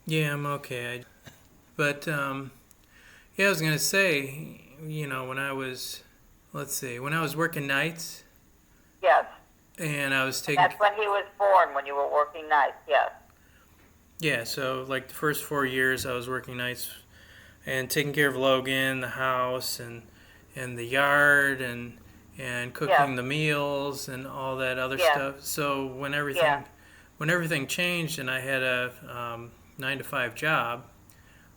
Yeah, I'm okay. But yeah, I was gonna say, when I was, let's see, when I was working nights Yes. and I was And taking, that's when he was born, when you were working nights, yes. yeah, so like the first 4 years I was working nights and taking care of Logan, the house, and the yard, and Yes, cooking the meals and all that other yes, stuff. So yes, when everything changed and I had a 9 to 5 job,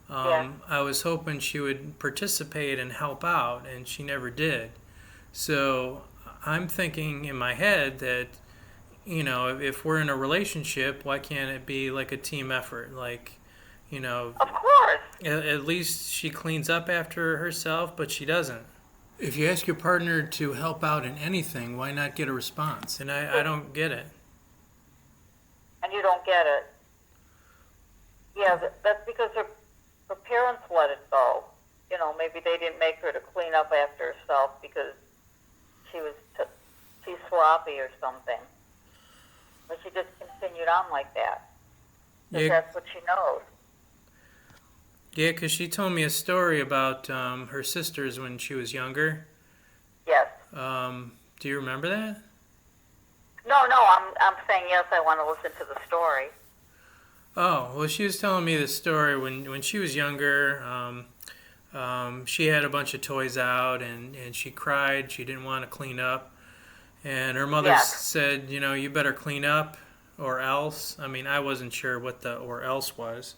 yes. I was hoping she would participate and help out, and she never did. So I'm thinking in my head that, if we're in a relationship, why can't it be like a team effort? Like, you know, Of course. at least she cleans up after herself, but she doesn't. If you ask your partner to help out in anything, why not get a response? And I don't get it. And you don't get it. Yeah, that's because her parents let it go. You know, maybe they didn't make her to clean up after herself because she was too sloppy or something. But she just continued on like that because Yeah, that's what she knows. yeah, because she told me a story about her sisters when she was younger. Yes. Do you remember that? No, no, I'm saying yes, I want to listen to the story. Oh, well, she was telling me the story when she was younger. She had a bunch of toys out and she cried. She didn't want to clean up. And her mother Yes. said, you better clean up or else. I mean, I wasn't sure what the or else was.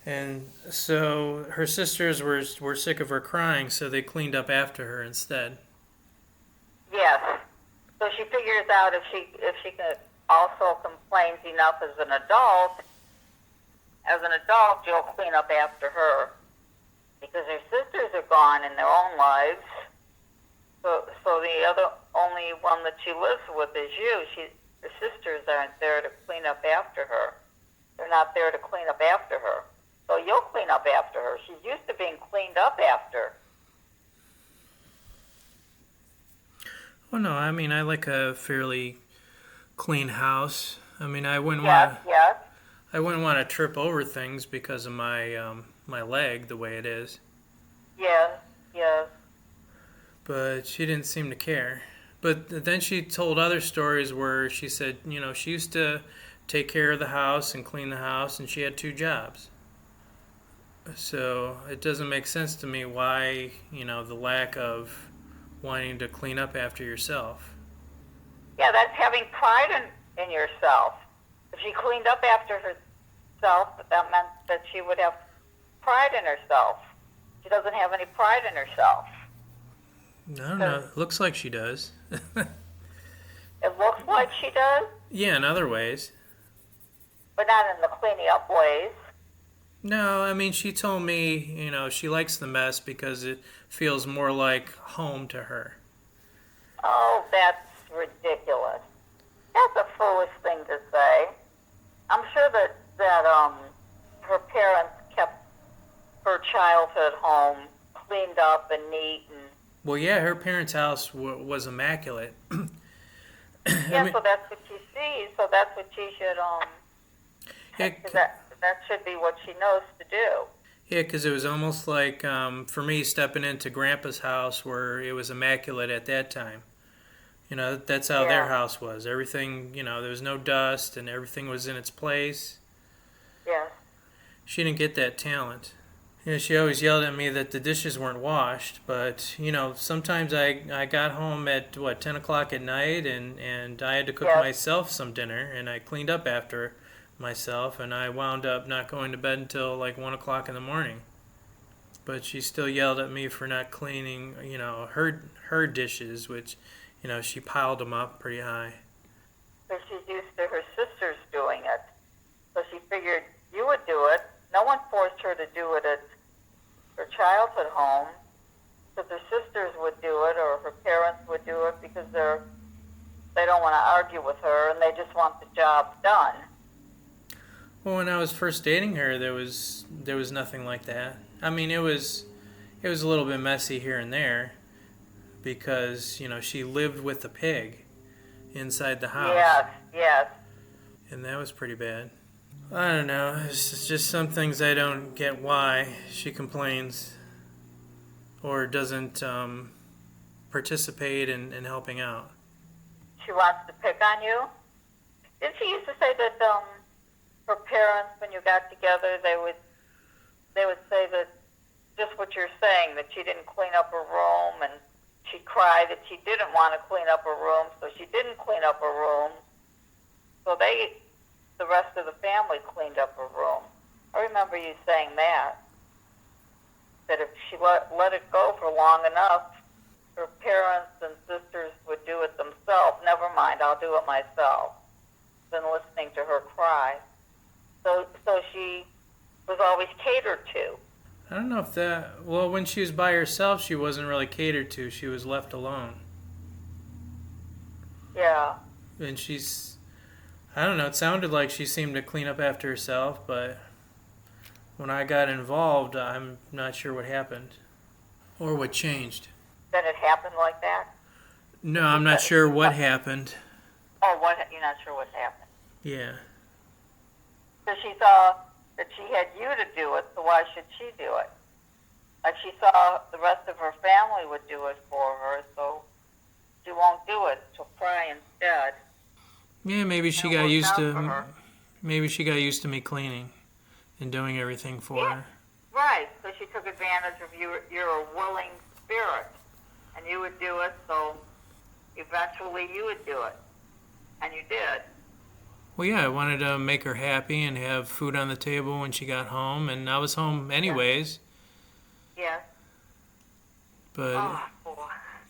And so her sisters were sick of her crying, so they cleaned up after her instead. Yes. So she figures out if she can also complains enough as an adult, you'll clean up after her because her sisters are gone in their own lives. So the other only one that she lives with is you. Her sisters aren't there to clean up after her. They're not there to clean up after her. So you'll clean up after her. She's used to being cleaned up after. Well, no, I mean, I like a fairly clean house. I mean, Yes, yes, I wouldn't want to trip over things because of my leg the way it is. yes, yes, But she didn't seem to care. But then she told other stories where she said, she used to take care of the house and clean the house, and she had 2 jobs. So it doesn't make sense to me why, the lack of wanting to clean up after yourself. yeah. That's having pride in yourself. If she cleaned up after herself, that meant that she would have pride in herself. She doesn't have any pride in herself. I don't know. Because It looks like she does. it looks like she does, Yeah, in other ways. but not in the cleaning up ways. No, I mean, she told me, she likes the mess because it feels more like home to her. Oh, that's ridiculous. That's a foolish thing to say. I'm sure that her parents kept her childhood home cleaned up and neat and Well, yeah, her parents' house was immaculate. I yeah. mean, So that's what she sees. So that's what she should yeah, that should be what she knows to do. yeah, because it was almost like for me stepping into Grandpa's house where it was immaculate at that time. That's how their Yeah. house was. Everything, there was no dust and everything was in its place. Yes. She didn't get that talent. She always yelled at me that the dishes weren't washed, but sometimes I got home at 10 o'clock at night and I had to cook Yes. myself some dinner and I cleaned up after myself and I wound up not going to bed until like 1 o'clock in the morning. But she still yelled at me for not cleaning, her dishes, which, she piled them up pretty high. So she's used to her sisters doing it. So she figured you would do it. No one forced her to do it at her childhood home. Because her sisters would do it or her parents would do it because they don't want to argue with her and they just want the job done. Well, when I was first dating her, there was nothing like that. I mean, it was a little bit messy here and there because she lived with the pig inside the house, Yes, yes. and that was pretty bad. I don't know. It's just some things I don't get why she complains or doesn't participate in helping out. She wants to pick on you? Didn't she used to say that her parents, when you got together, they would say that just what you're saying, that she didn't clean up her room, and she'd cry that she didn't want to clean up her room, so she didn't clean up her room. So the rest of the family cleaned up her room. I remember you saying that if she let it go for long enough, her parents and sisters would do it themselves. Never mind, I'll do it myself. Than listening to her cry. So she was always catered to. I don't know if that. Well, when she was by herself, she wasn't really catered to. She was left alone. Yeah. And I don't know, it sounded like she seemed to clean up after herself, but when I got involved, I'm not sure what happened or what changed. That it happened like that? No, I'm not sure what happened. Oh, what? You're not sure what happened? Yeah. So she saw that she had you to do it, so why should she do it? Like she saw the rest of her family would do it for her, so she won't do it. She'll cry instead. Yeah, maybe she got used to. Maybe she got used to me cleaning and doing everything for her. Right. So she took advantage of you're a willing spirit, and you would do it. So eventually, you would do it, and you did. Well, yeah, I wanted to make her happy and have food on the table when she got home, and I was home anyways. Yes. But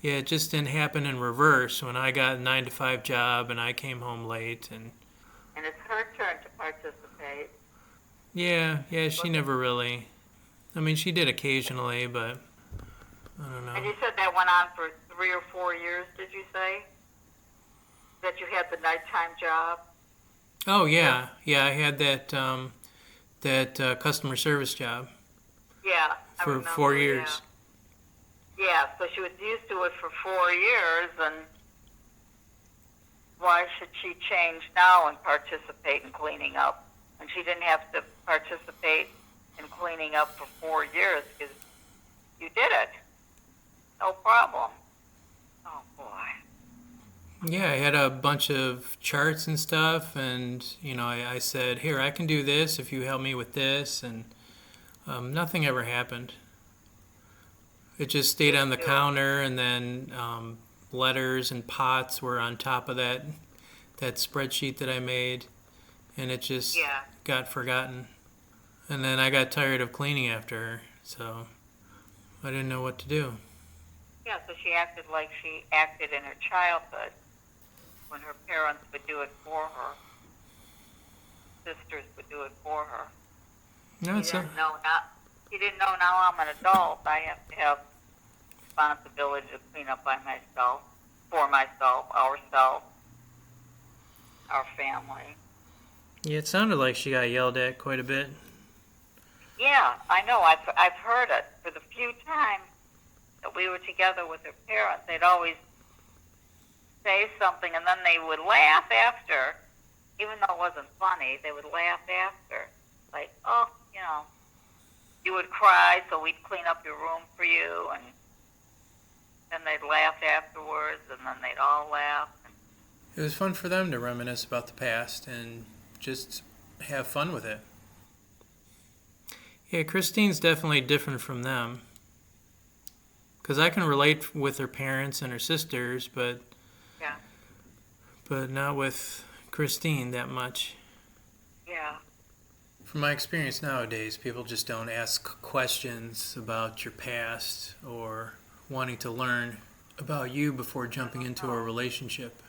yeah, it just didn't happen in reverse when I got a 9-to-5 job and I came home late and it's her turn to participate. Yeah, she never really. I mean, she did occasionally, but I don't know. And you said that went on for 3 or 4 years, did you say? That you had the nighttime job? Oh, yeah. Yeah, I had that customer service job. Yeah. For 4 years. Yeah, so she was used to it for 4 years, and why should she change now and participate in cleaning up? And she didn't have to participate in cleaning up for 4 years because you did it. No problem. Oh, boy. Yeah, I had a bunch of charts and stuff, and, I said, here, I can do this if you help me with this, and nothing ever happened. It just stayed on the counter, and then letters and pots were on top of that spreadsheet that I made, and it just got forgotten. And then I got tired of cleaning after her, so I didn't know what to do. Yeah, so she acted like she acted in her childhood when her parents would do it for her. Sisters would do it for her. No, She didn't know now I'm an adult. I have to have responsibility to clean up by myself, for myself, ourselves, our family. Yeah, it sounded like she got yelled at quite a bit. Yeah, I know. I've heard it. For the few times that we were together with her parents, they'd always say something, and then they would laugh after. Even though it wasn't funny, they would laugh after. Like, oh, you would cry, so we'd clean up your room for you, and then they'd laugh afterwards, and then they'd all laugh. It was fun for them to reminisce about the past and just have fun with it. Yeah, Christine's definitely different from them. Because I can relate with her parents and her sisters, but not with Christine that much. Yeah. From my experience nowadays, people just don't ask questions about your past or wanting to learn about you before jumping into a relationship.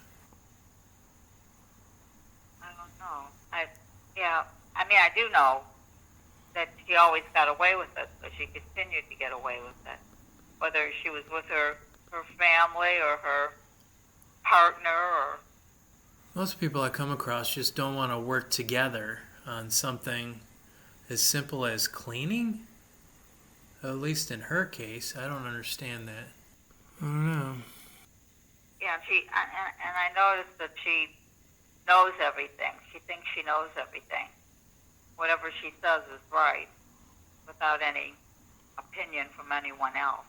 I don't know. I do know that she always got away with it, so she continued to get away with it. Whether she was with her family or her partner or... Most people I come across just don't want to work together on something as simple as cleaning. At least in her case, I don't understand that. I don't know. Yeah, and I noticed that she knows everything. She thinks she knows everything. whatever she says is right without any opinion from anyone else,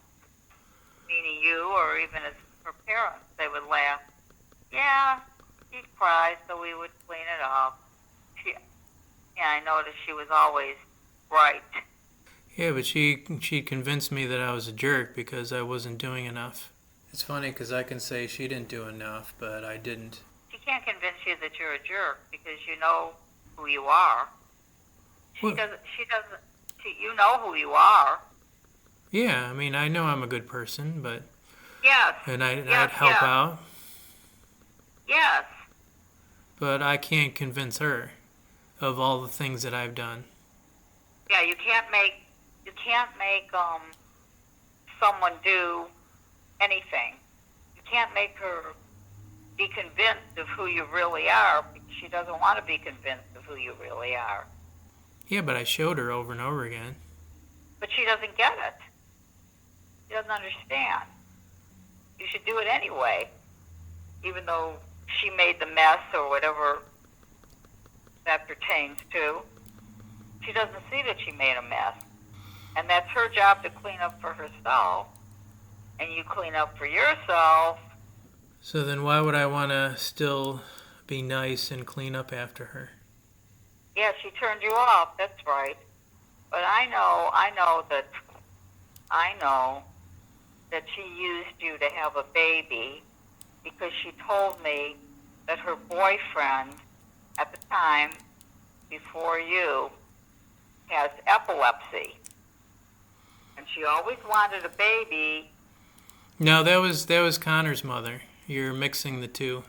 meaning you or even as her parents. They would laugh. Yeah, she cries, so we would clean it up. I noticed she was always right. Yeah, but she convinced me that I was a jerk because I wasn't doing enough. It's funny because I can say she didn't do enough, but I didn't. She can't convince you that you're a jerk because you know who you are. She doesn't. You know who you are. Yeah, I mean, I know I'm a good person, but yes, I'd help out. Yes. But I can't convince her of all the things that I've done. Yeah, you can't make someone do anything. You can't make her be convinced of who you really are because she doesn't want to be convinced of who you really are. Yeah, but I showed her over and over again. But she doesn't get it. She doesn't understand. You should do it anyway, even though she made the mess or whatever that pertains to. She doesn't see that she made a mess. And that's her job to clean up for herself. And you clean up for yourself. So then why would I want to still be nice and clean up after her? Yeah, she turned you off. That's right. But I know that she used you to have a baby because she told me that her boyfriend at the time, before you, has epilepsy. And she always wanted a baby. No, that was Connor's mother. You're mixing the two.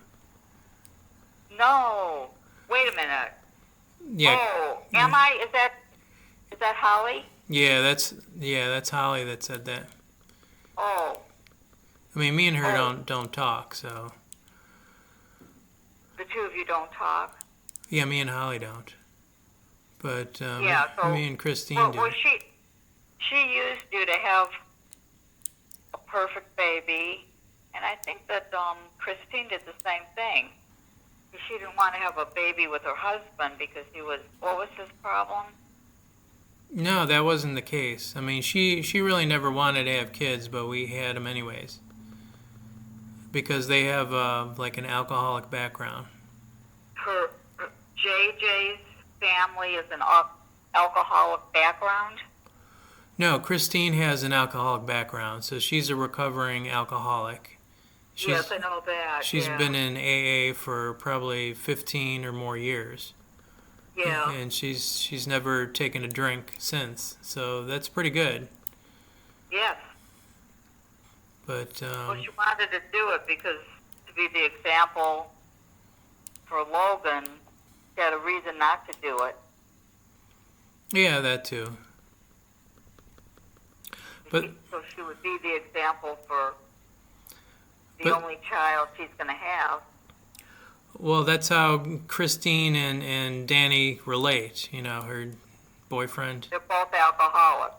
No. Wait a minute. Yeah. Oh, am I? Is that Holly? Yeah, that's Holly that said that. Oh. I mean, me and her don't talk, so. The two of you don't talk? Yeah, me and Holly don't. But me and Christine do. Well, she used you to have a perfect baby, and I think that Christine did the same thing. She didn't want to have a baby with her husband because what was his problem? No, that wasn't the case. I mean, she really never wanted to have kids, but we had them anyways. Because they have like an alcoholic background. Her JJ's family is an alcoholic background? No, Christine has an alcoholic background, so she's a recovering alcoholic. Yes, I know that. She's been in AA for probably 15 or more years. Yeah. And she's never taken a drink since, so that's pretty good. Yes. But well, she wanted to do it because to be the example for Logan, she had a reason not to do it. Yeah, that too. But so she would be the example for the only child she's going to have. Well, that's how Christine and Danny relate, her boyfriend. They're both alcoholics.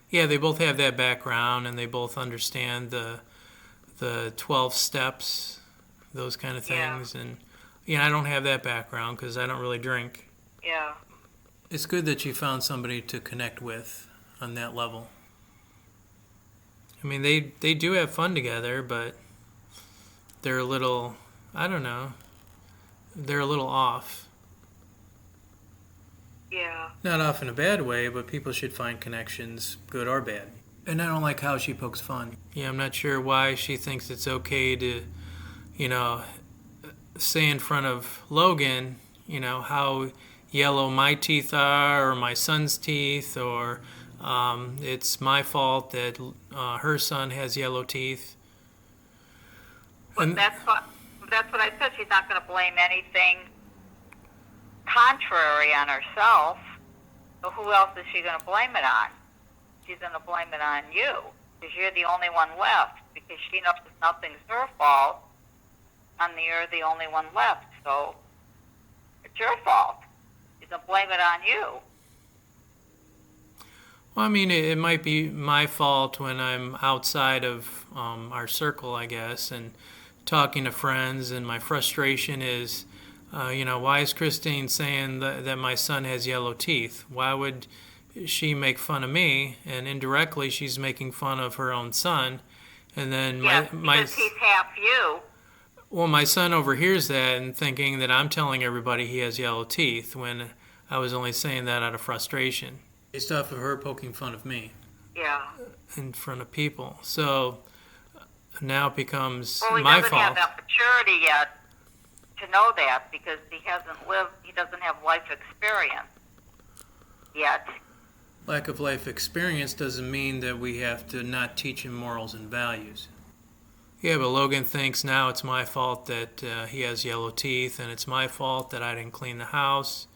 Yeah, they both have that background, and they both understand the 12 steps, those kind of things. And, I don't have that background because I don't really drink. Yeah. It's good that you found somebody to connect with on that level. I mean, they do have fun together, but they're a little, I don't know, they're a little off. Yeah. Not off in a bad way, but people should find connections, good or bad. And I don't like how she pokes fun. Yeah, I'm not sure why she thinks it's okay to, say in front of Logan, how yellow my teeth are or my son's teeth, or it's my fault that her son has yellow teeth. Well, that's what I said. She's not going to blame anything contrary on herself. So who else is she going to blame it on? She's going to blame it on you because you're the only one left. Because she knows nothing's her fault, and you're the only one left. So it's your fault. She's going to blame it on you. Well, I mean, it might be my fault when I'm outside of our circle, I guess, and talking to friends, and my frustration is Why is Christine saying that my son has yellow teeth? Why would she make fun of me? And indirectly, she's making fun of her own son. And then Yes, because he's half you. my son overhears that and thinking that I'm telling everybody he has yellow teeth when I was only saying that out of frustration. Based off of her poking fun of me. Yeah. In front of people. So now it becomes well, my he doesn't fault. have that maturity yet to know that because he doesn't have life experience yet. Lack of life experience doesn't mean that we have to not teach him morals and values. Yeah, but Logan thinks now it's my fault that he has yellow teeth, and it's my fault that I didn't clean the house,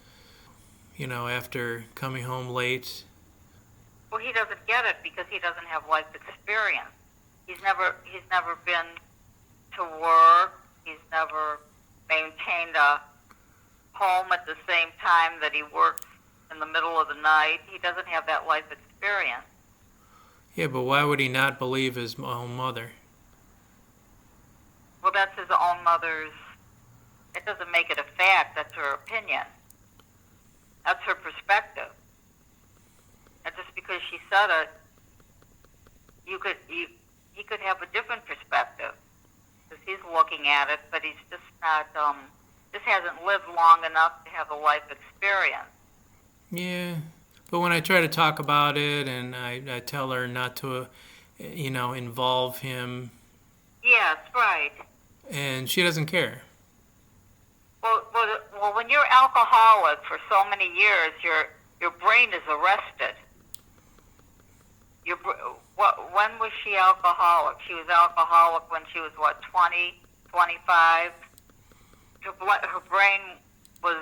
after coming home late. Well, he doesn't get it because he doesn't have life experience. He's never been to work. He's never maintained a home at the same time that he works in the middle of the night. He doesn't have that life experience. Yeah, but why would he not believe his own mother? Well, that's his own mother's. It doesn't make it a fact. That's her opinion. That's her perspective. And just because she said it, he could have a different perspective because he's looking at it, but he's just not. Just hasn't lived long enough to have a life experience. Yeah, but when I try to talk about it and I tell her not to, involve him. Yes, right. And she doesn't care. Well, when you're alcoholic for so many years, your brain is arrested. When was she alcoholic? She was alcoholic when she was, 20, 25? Her brain was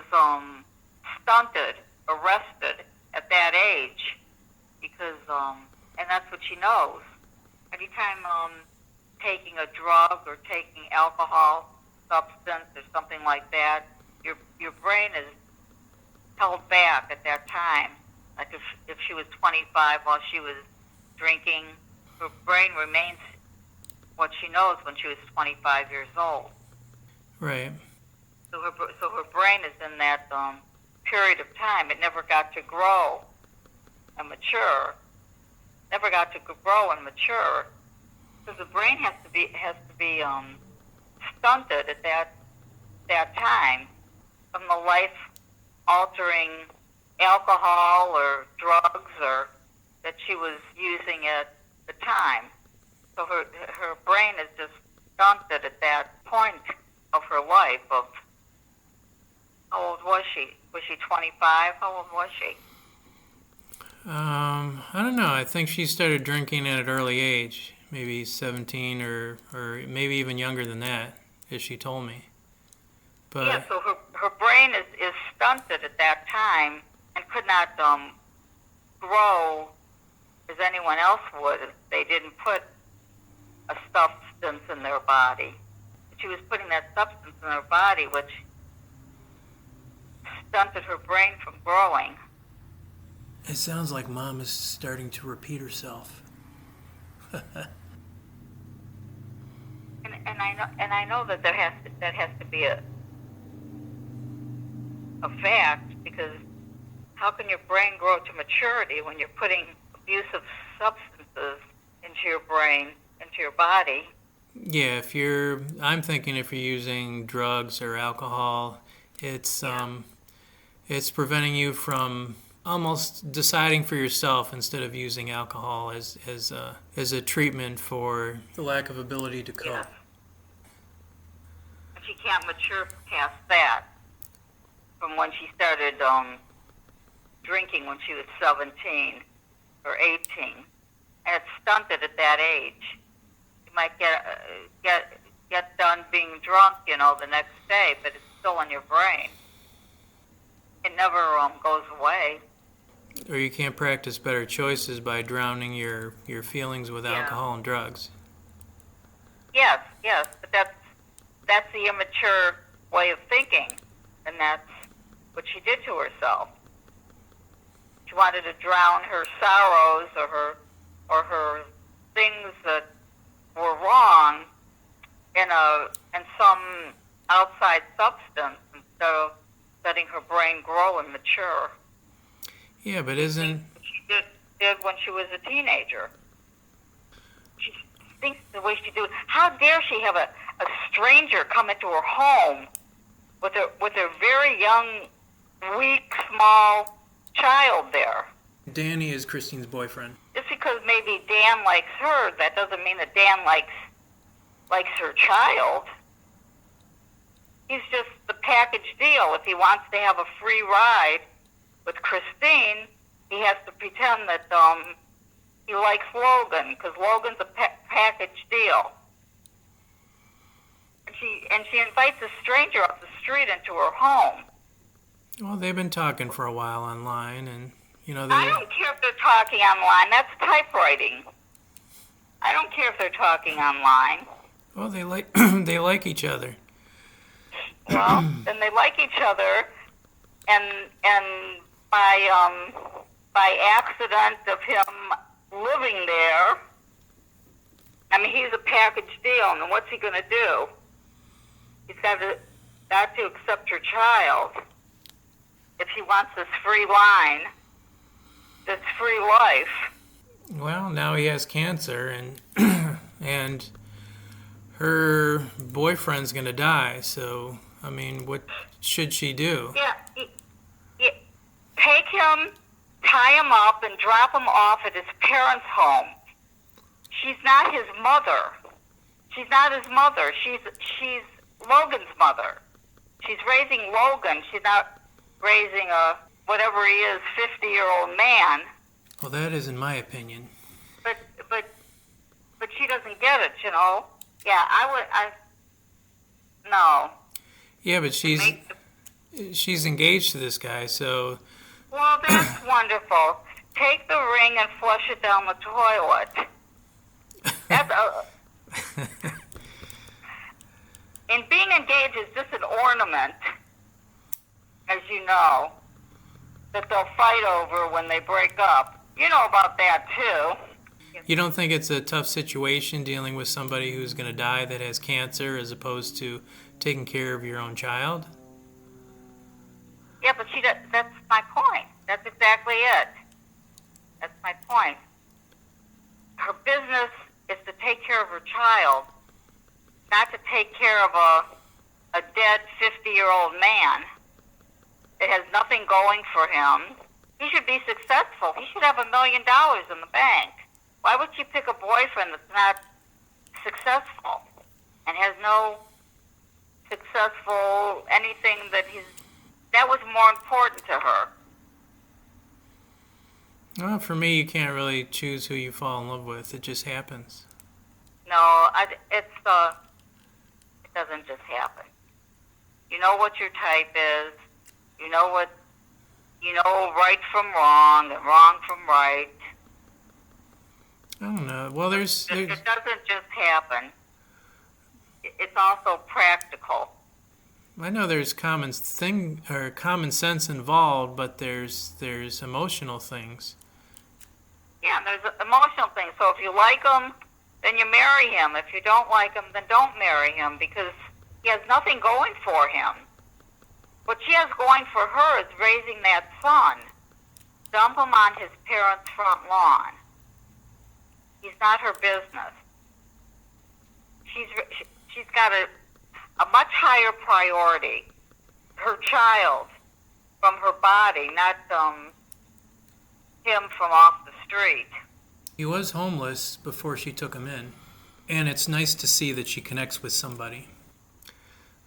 stunted, arrested at that age because, and that's what she knows. Anytime taking a drug or taking alcohol, substance or something like that, your brain is held back at that time. Like if she was 25 while she was drinking, her brain remains what she knows when she was 25 years old. Right. So her brain is in that period of time. It never got to grow and mature. Never got to grow and mature. So the brain has to be stunted at that time from the life-altering alcohol or drugs or that she was using at the time. So her brain is just stunted at that point of her life. Of how old was she? Was she 25? How old was she? I don't know. I think she started drinking at an early age, maybe 17 or maybe even younger than that, as she told me. But yeah, so her brain is stunted at that time and could not grow as anyone else would if they didn't put a substance in their body. She was putting that substance in her body, which stunted her brain from growing. It sounds like Mom is starting to repeat herself. And I know that that has to be a fact, because how can your brain grow to maturity when you're putting abusive substances into your brain, into your body? Yeah, I'm thinking if you're using drugs or alcohol, it's preventing you from almost deciding for yourself instead of using alcohol as a treatment for the lack of ability to cope. Yes. And she can't mature past that from when she started drinking when she was 17 or 18, and it's stunted at that age. You might get done being drunk, the next day, but it's still in your brain. It never goes away. Or you can't practice better choices by drowning your feelings with alcohol and drugs. Yes, but that's the immature way of thinking, and that's what she did to herself. She wanted to drown her sorrows or her things that were wrong in some outside substance instead of letting her brain grow and mature. Yeah, but isn't... She did when she was a teenager. She thinks the way she do. How dare she have a stranger come into her home with a very young, weak, small child there? Danny is Christine's boyfriend. Just because maybe Dan likes her, that doesn't mean that Dan likes her child. He's just the package deal. If he wants to have a free ride with Christine, he has to pretend that he likes Logan, because Logan's a package deal. And she invites a stranger off the street into her home. Well, they've been talking for a while online, and I don't care if they're talking online. That's typewriting. I don't care if they're talking online. Well, they like each other. Well, and they like each other, and by accident of him living there, I mean, he's a package deal, and what's he going to do? He's got to accept her child if he wants this free line, this free life. Well, now he has cancer, and and her boyfriend's going to die, so, I mean, what should she do? Yeah, take him, tie him up, and drop him off at his parents' home. She's not his mother. She's not his mother. She's Logan's mother. She's raising Logan. She's not raising a, whatever he is, 50-year-old man. Well, that is in my opinion. But she doesn't get it, Yeah, no. Yeah, but she's engaged to this guy, so... Well, that's wonderful. Take the ring and flush it down the toilet. That's and being engaged is just an ornament, as you know, that they'll fight over when they break up. You know about that, too. You don't think it's a tough situation dealing with somebody who's going to die that has cancer as opposed to taking care of your own child? Yeah, but that's my point. That's exactly it. That's my point. Her business is to take care of her child, not to take care of a dead 50-year-old man that has nothing going for him. He should be successful. He should have $1 million in the bank. Why would you pick a boyfriend that's not successful and has no successful anything that was more important to her? Well, for me, you can't really choose who you fall in love with. It just happens. No, it doesn't just happen. You know what your type is. You know right from wrong and wrong from right. I don't know. Well, It doesn't just happen. It's also practical. I know there's common sense involved, but there's emotional things. Yeah, there's emotional things. So if you like him, then you marry him. If you don't like him, then don't marry him, because he has nothing going for him. What she has going for her is raising that son. Dump him on his parents' front lawn. He's not her business. She's got a much higher priority. Her child from her body, not him from off the street. He was homeless before she took him in, and it's nice to see that she connects with somebody.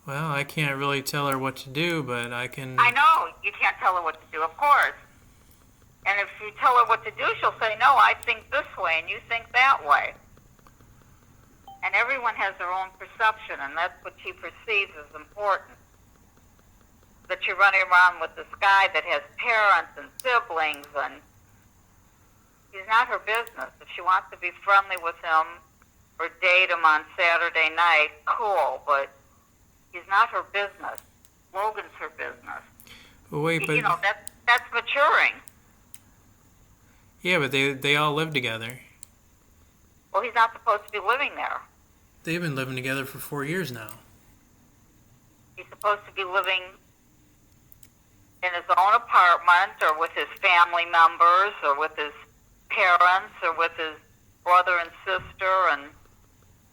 Well, I can't really tell her what to do, but I can... I know, you can't tell her what to do, of course. And if you tell her what to do, she'll say, no, I think this way, and you think that way. And everyone has their own perception, and that's what she perceives as important. That you're running around with this guy that has parents and siblings, and he's not her business. If she wants to be friendly with him or date him on Saturday night, cool, but he's not her business. Logan's her business. Well, wait, but... that's maturing. Yeah, but they all live together. Well, he's not supposed to be living there. They've been living together for 4 years now. supposed to be living in his own apartment or with his family members or with his parents or with his brother and sister, and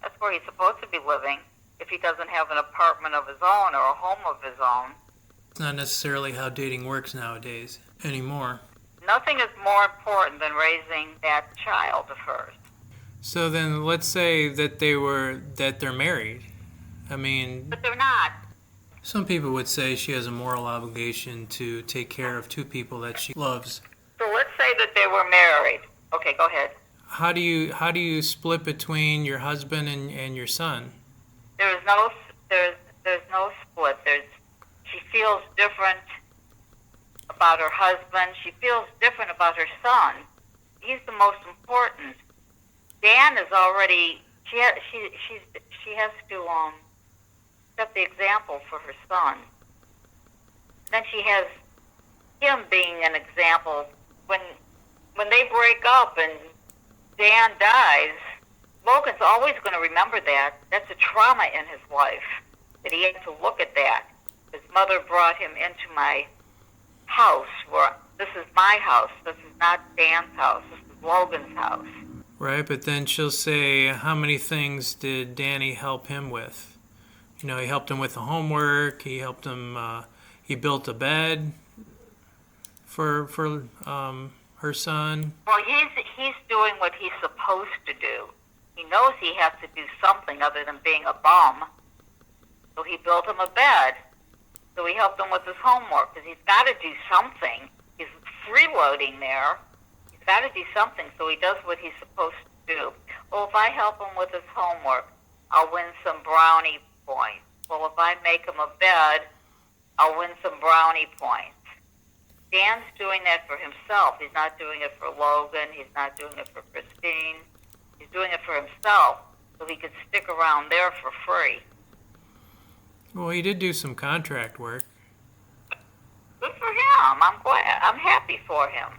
that's where he's supposed to be living if he doesn't have an apartment of his own or a home of his own. It's not necessarily how dating works nowadays anymore. Nothing is more important than raising that child first. So then let's say that they're married. I mean, But they're not. some people would say she has a moral obligation to take care of two people that she loves. So let's say that they were married. Okay, go ahead. How do you split between your husband and your son? There's no split. She feels different about her husband. She feels different about her son. He's the most important. Dan is already. She has to set the example for her son. Then she has him being an example. When they break up and Dan dies, Logan's always going to remember that. That's a trauma in his life, that he had to look at that. His mother brought him into my house, where this is my house. This is not Dan's house. This is Logan's house. Right, but then she'll say, how many things did Danny help him with? You know, he helped him with the homework. He helped him. He built a bed for her son. Well, he's doing what he's supposed to do. He knows he has to do something other than being a bum. So he built him a bed. So he helped him with his homework because he's got to do something. He's freeloading there. He's got to do something, so he does what he's supposed to do. Well, if I help him with his homework, I'll win some brownie points. Well, if I make him a bed, I'll win some brownie points. Dan's doing that for himself. He's not doing it for Logan. He's not doing it for Christine. He's doing it for himself so he could stick around there for free. Well, he did do some contract work. Good for him. I'm glad. I'm happy for him.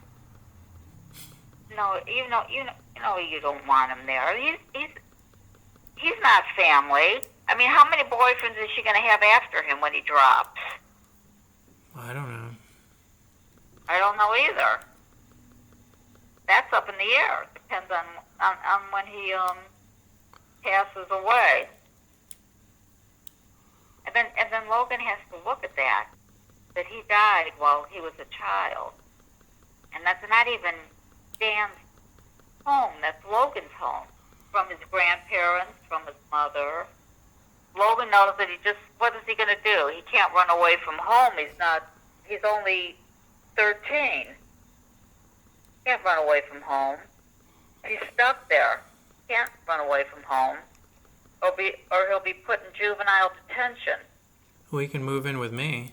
No, you know, you don't want him there. He's not family. I mean, how many boyfriends is she going to have after him when he drops? I don't know. I don't know either. That's up in the air. Depends on when he passes away. And then Logan has to look at that he died while he was a child. And that's not even Dan's home. That's Logan's home. From his grandparents, from his mother. Logan knows that what is he going to do? He can't run away from home. He's only 13. He can't run away from home. He's stuck there. He can't run away from home. Or he'll be put in juvenile detention. Well, he can move in with me.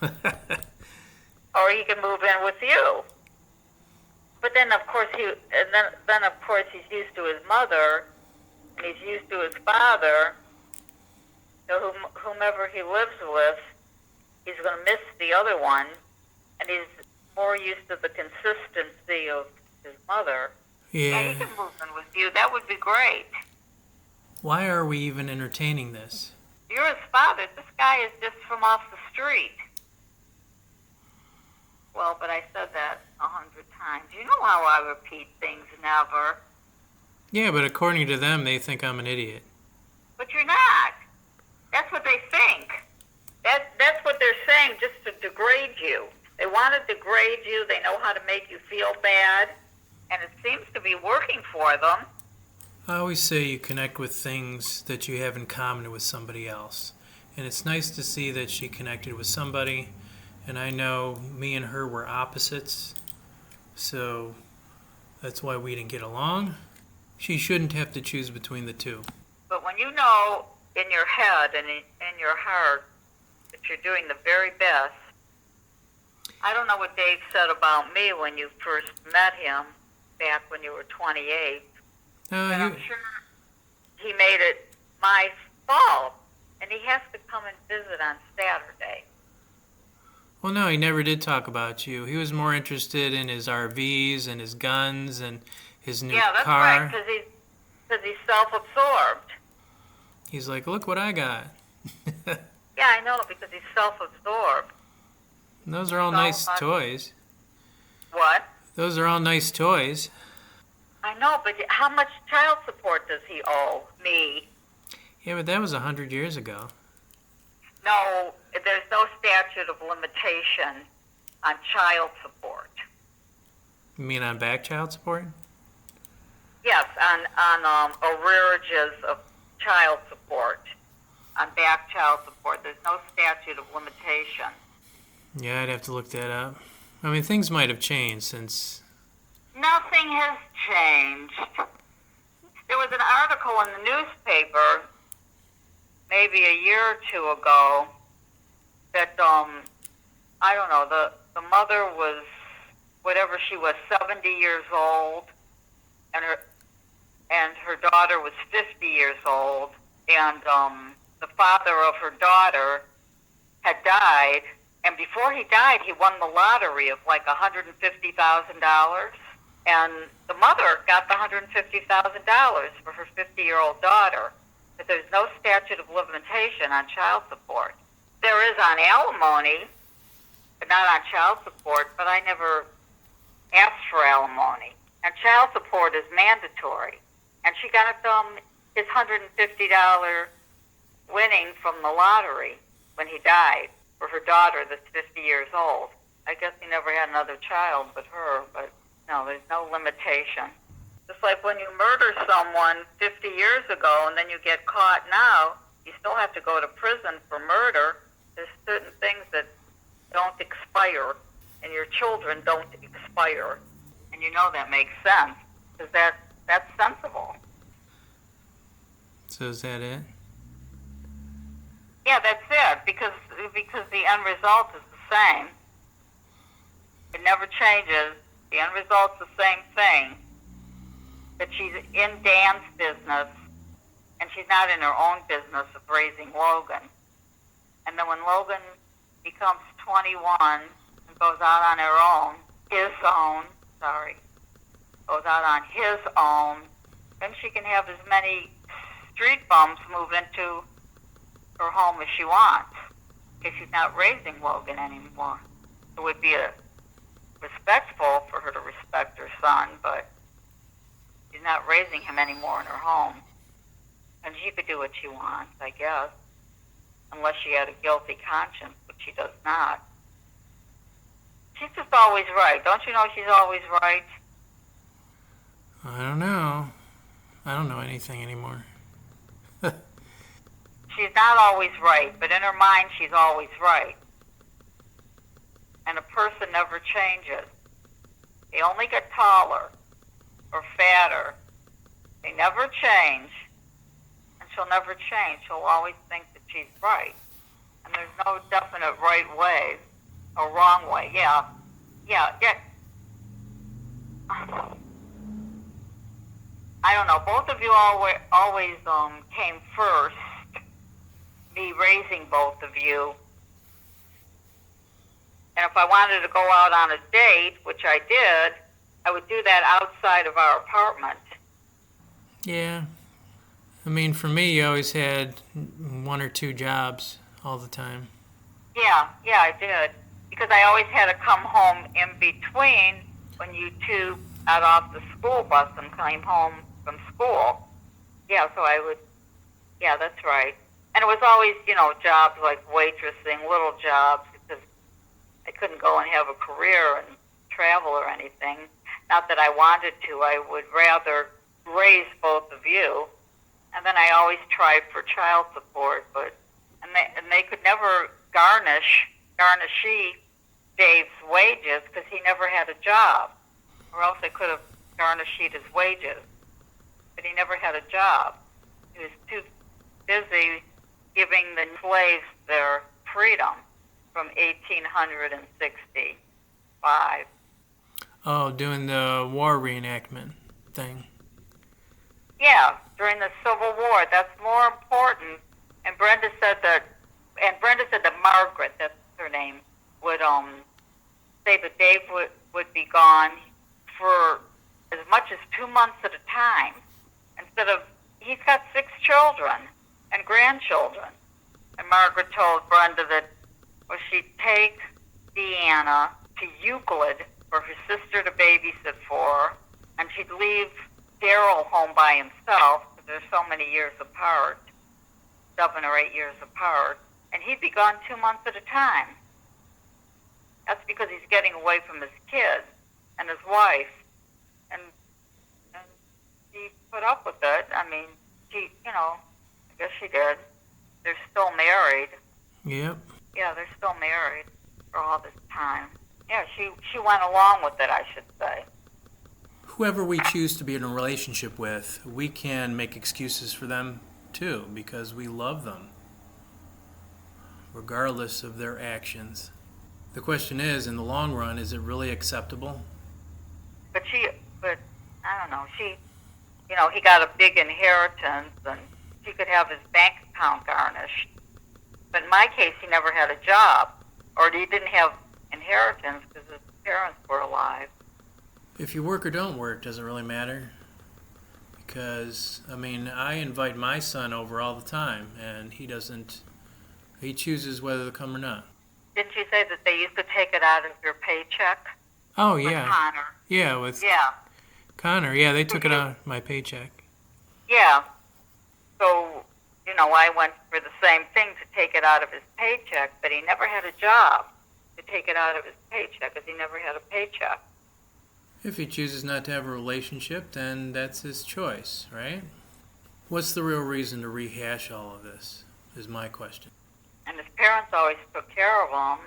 Or he can move in with you. But then, of course, he's used to his mother, and he's used to his father. So whomever he lives with, he's going to miss the other one, and he's more used to the consistency of his mother. Yeah. And he can move in with you. That would be great. Why are we even entertaining this? You're his father. This guy is just from off the street. Well, but I said that 100 times. You know how I repeat things never. Yeah, but according to them, they think I'm an idiot. But you're not. That's what they think. That's what they're saying, just to degrade you. They want to degrade you. They know how to make you feel bad. And it seems to be working for them. I always say you connect with things that you have in common with somebody else. And it's nice to see that she connected with somebody. And I know me and her were opposites. So that's why we didn't get along. She shouldn't have to choose between the two. But when you know in your head and in your heart that you're doing the very best, I don't know what Dave said about me when you first met him back when you were 28. But I'm sure he made it my fault, and he has to come and visit on Saturday. Well, no, he never did talk about you. He was more interested in his RVs and his guns and his new car. Yeah, that's right, because he's self-absorbed. He's like, look what I got. Yeah, I know, because he's self-absorbed. And those are all So, nice toys. what? Those are all nice toys. I know, but how much child support does he owe me? Yeah, but that was 100 years ago. No, there's no statute of limitation on child support. You mean on back child support? Yes, on arrearages of child support, on back child support. There's no statute of limitation. Yeah, I'd have to look that up. I mean, things might have changed since. Nothing has changed. There was an article in the newspaper maybe a year or two ago that, I don't know, the mother was, whatever she was, 70 years old, and her daughter was 50 years old, and the father of her daughter had died, and before he died, he won the lottery of like $150,000, and the mother got the $150,000 for her 50-year-old daughter. But there's no statute of limitation on child support. There is on alimony, but not on child support, but I never asked for alimony. And child support is mandatory. And she got his $150 winning from the lottery when he died for her daughter that's 50 years old. I guess he never had another child but her, but no, there's no limitation. Just like when you murder someone 50 years ago and then you get caught now, you still have to go to prison for murder. There's certain things that don't expire, and your children don't expire. And you know that makes sense, because that's sensible. So is that it? Yeah, that's it, because the end result is the same. It never changes. The end result's the same thing. That she's in Dan's business, and she's not in her own business of raising Logan. And then when Logan becomes 21 and goes out on his own, then she can have as many street bums move into her home as she wants, because she's not raising Logan anymore. It would be respectful for her to respect her son, but she's not raising him anymore in her home. And she could do what she wants, I guess, unless she had a guilty conscience, which she does not. She's just always right. Don't you know she's always right? I don't know. I don't know anything anymore. She's not always right, but in her mind she's always right. And a person never changes. They only get taller or fatter. They never change, and she'll never change. She'll always think that she's right. And there's no definite right way or wrong way. Yeah. I don't know. Both of you always came first, me raising both of you. And if I wanted to go out on a date, which I did, I would do that outside of our apartment. Yeah. I mean, for me, you always had 1 or 2 jobs all the time. Yeah, I did. Because I always had to come home in between when you two got off the school bus and came home from school. Yeah, so I would, yeah, that's right. And it was always, jobs like waitressing, little jobs, because I couldn't go and have a career and travel or anything. Not that I wanted to. I would rather raise both of you. And then I always tried for child support, and they could never garnish Dave's wages because he never had a job, or else they could have garnished his wages. But he never had a job. He was too busy giving the slaves their freedom from 1865. Oh, doing the war reenactment thing. Yeah, during the Civil War. That's more important. And Brenda said that Margaret, that's her name, would say that Dave would be gone for as much as 2 months at a time. Instead of, he's got 6 children and grandchildren. And Margaret told Brenda that she'd take Deanna to Euclid for her sister to babysit for her, and she'd leave Daryl home by himself because they're so many years apart, 7 or 8 years apart, and he'd be gone 2 months at a time. That's because he's getting away from his kids and his wife, and she put up with it. I mean, I guess she did. They're still married. Yep. Yeah, they're still married for all this time. Yeah, she went along with it, I should say. Whoever we choose to be in a relationship with, we can make excuses for them too, because we love them, regardless of their actions. The question is, in the long run, is it really acceptable? But I don't know. He got a big inheritance, and she could have his bank account garnished. But in my case, he never had a job, or he didn't have inheritance because his parents were alive. If you work or don't work, doesn't really matter. Because, I invite my son over all the time, and he chooses whether to come or not. Didn't you say that they used to take it out of your paycheck? Oh, with yeah. Connor? Yeah, with Connor. Yeah, they took it out of my paycheck. Yeah. So, I went for the same thing to take it out of his paycheck, but he never had a job to take it out of his paycheck because he never had a paycheck. If he chooses not to have a relationship, then that's his choice, right? What's the real reason to rehash all of this, is my question. And his parents always took care of him.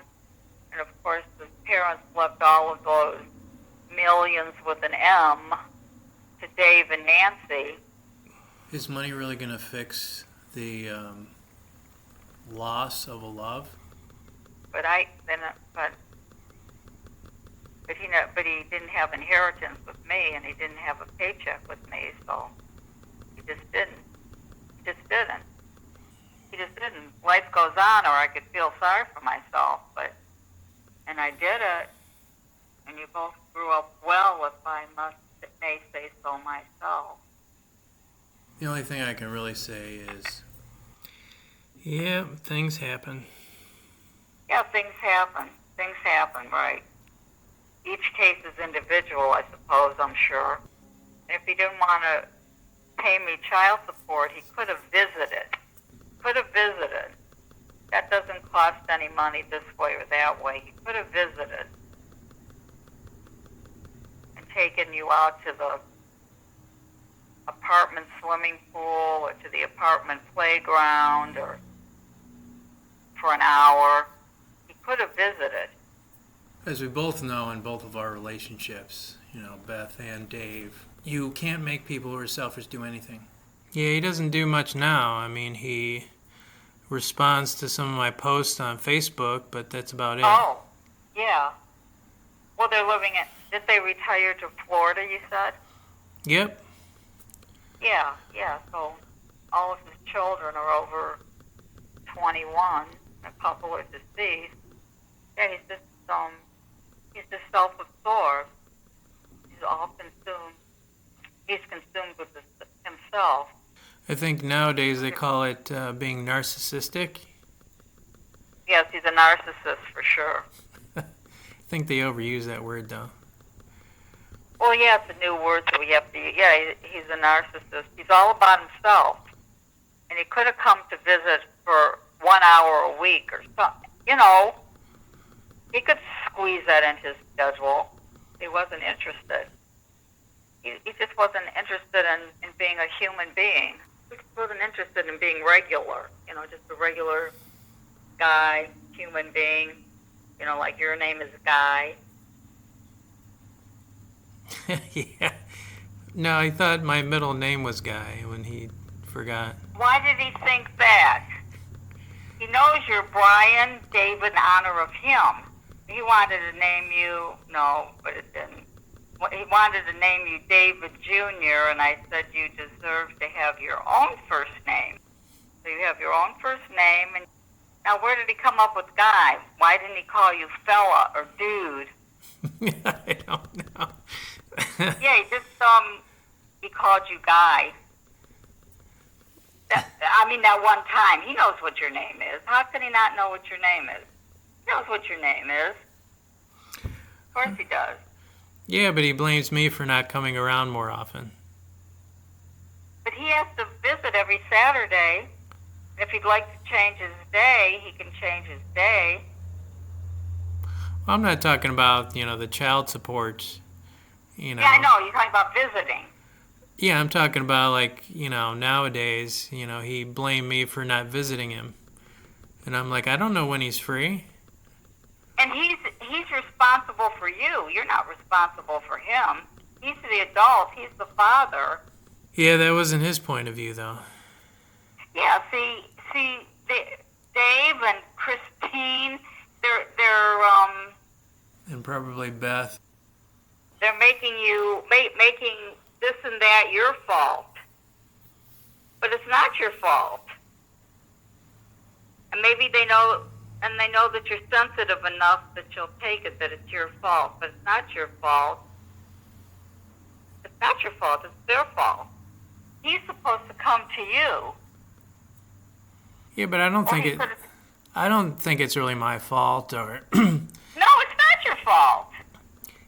And, of course, his parents left all of those millions with an M to Dave and Nancy. Is money really going to fix the loss of a love? But he didn't have inheritance with me, and he didn't have a paycheck with me, so he just didn't. He just didn't. Life goes on, or I could feel sorry for myself, and I did it. And you both grew up well, if I may say so myself. The only thing I can really say is, yeah, things happen. Yeah, things happen. Things happen, right. Each case is individual, I suppose, I'm sure. And if he didn't want to pay me child support, he could have visited. That doesn't cost any money this way or that way. He could have visited and taken you out to the apartment swimming pool or to the apartment playground or for an hour. He could have visited. As we both know in both of our relationships, Beth and Dave, you can't make people who are selfish do anything. Yeah, he doesn't do much now. He responds to some of my posts on Facebook, but that's about it. Oh, yeah. Well, did they retire to Florida, you said? Yep. Yeah, so all of his children are over 21, a couple are deceased. Yeah, he's just self-absorbed. He's all consumed. He's consumed with himself. I think nowadays they call it being narcissistic. Yes, he's a narcissist for sure. I think they overuse that word, though. Well, yeah, it's a new word, so we have to. Yeah, he's a narcissist. He's all about himself, and he could have come to visit for 1 hour a week or something. He could squeeze that into his schedule. He wasn't interested. He just wasn't interested in being a human being. He wasn't interested in being regular. Just a regular guy, human being. Like your name is Guy. Yeah. No, I thought my middle name was Guy when he forgot. Why did he think that? He knows you're Brian David in honor of him. He wanted to name you, no, but it didn't. He wanted to name you David Jr., and I said you deserve to have your own first name. So you have your own first name. And now, where did he come up with Guy? Why didn't he call you fella or dude? I don't know. Yeah, he called you Guy. That one time. He knows what your name is. How could he not know what your name is? He knows what your name is. Of course he does. Yeah, but he blames me for not coming around more often. But he has to visit every Saturday. If he'd like to change his day, he can change his day. Well, I'm not talking about, the child support, Yeah, I know. You're talking about visiting. Yeah, I'm talking about, nowadays, he blamed me for not visiting him. And I'm like, I don't know when he's free. And he's responsible for you. You're not responsible for him. He's the adult. He's the father. Yeah, that wasn't his point of view, though. Yeah, see, Dave and Christine, they're And probably Beth. They're making making this and that your fault. But it's not your fault. And maybe they know that you're sensitive enough that you'll take it that it's your fault. But it's not your fault. It's not your fault. It's their fault. He's supposed to come to you. Yeah, but I don't think it's really my fault, or. No, it's not your fault.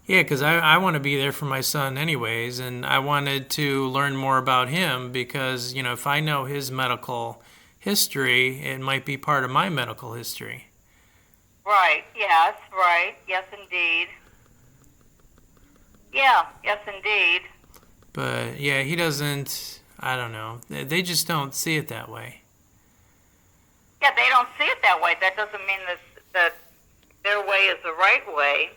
Yeah, because I want to be there for my son anyways, and I wanted to learn more about him because, if I know his medical history, it might be part of my medical history. Right, yes, right, yes indeed. Yeah, yes indeed. But, yeah, he doesn't, I don't know, they just don't see it that way. Yeah, they don't see it that way. That doesn't mean that their way is the right way.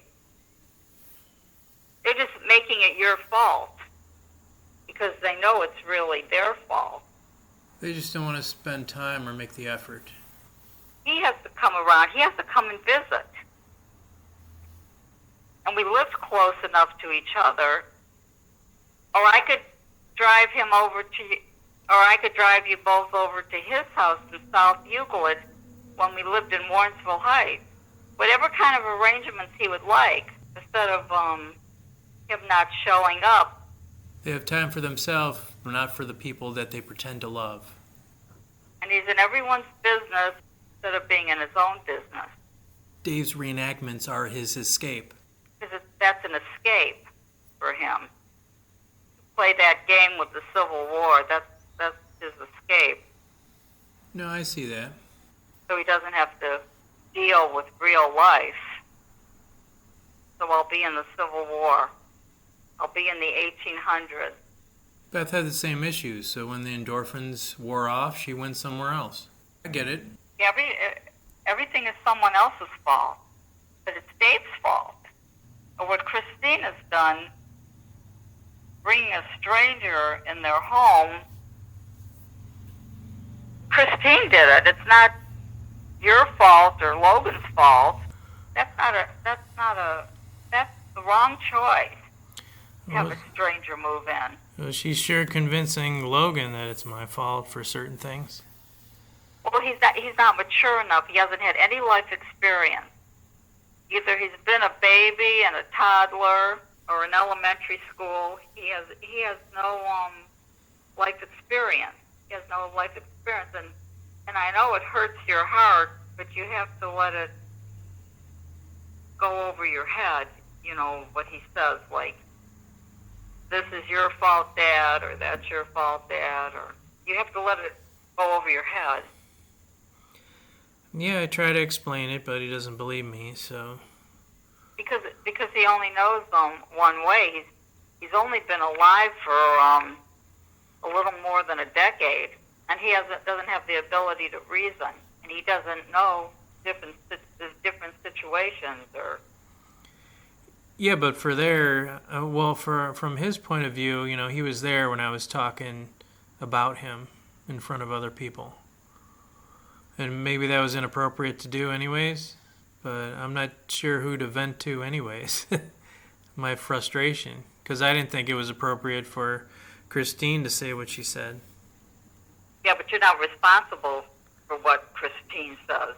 They're just making it your fault because they know it's really their fault. They just don't want to spend time or make the effort. He has to come around. He has to come and visit. And we lived close enough to each other. Or I could drive him over to you, or I could drive you both over to his house in South Euclid when we lived in Warrensville Heights. Whatever kind of arrangements he would like, instead of him not showing up. They have time for themselves, but not for the people that they pretend to love. And he's in everyone's business instead of being in his own business. Dave's reenactments are his escape. Because that's an escape for him. Play that game with the Civil War, that's his escape. No, I see that. So he doesn't have to deal with real life. So I'll be in the Civil War. I'll be in the 1800s. Beth had the same issues, so when the endorphins wore off, she went somewhere else. I get it. Yeah, everything is someone else's fault. But it's Dave's fault. Or what Christine has done, bringing a stranger in their home, Christine did it. It's not your fault or Logan's fault. That's the wrong choice. Have a stranger move in. Well, she's sure convincing Logan that it's my fault for certain things. Well, he's not mature enough. He hasn't had any life experience. Either he's been a baby and a toddler or in elementary school. He has no life experience. He has no life experience, and I know it hurts your heart, but you have to let it go over your head. You know what he says, like, this is your fault, Dad, or that's your fault, Dad, or you have to let it go over your head. Yeah, I try to explain it, but he doesn't believe me, so. Because he only knows one way. He's only been alive for a little more than a decade, and he doesn't have the ability to reason, and he doesn't know different situations or. Yeah, but from his point of view, he was there when I was talking about him in front of other people. And maybe that was inappropriate to do anyways, but I'm not sure who to vent to anyways. My frustration, because I didn't think it was appropriate for Christine to say what she said. Yeah, but you're not responsible for what Christine says.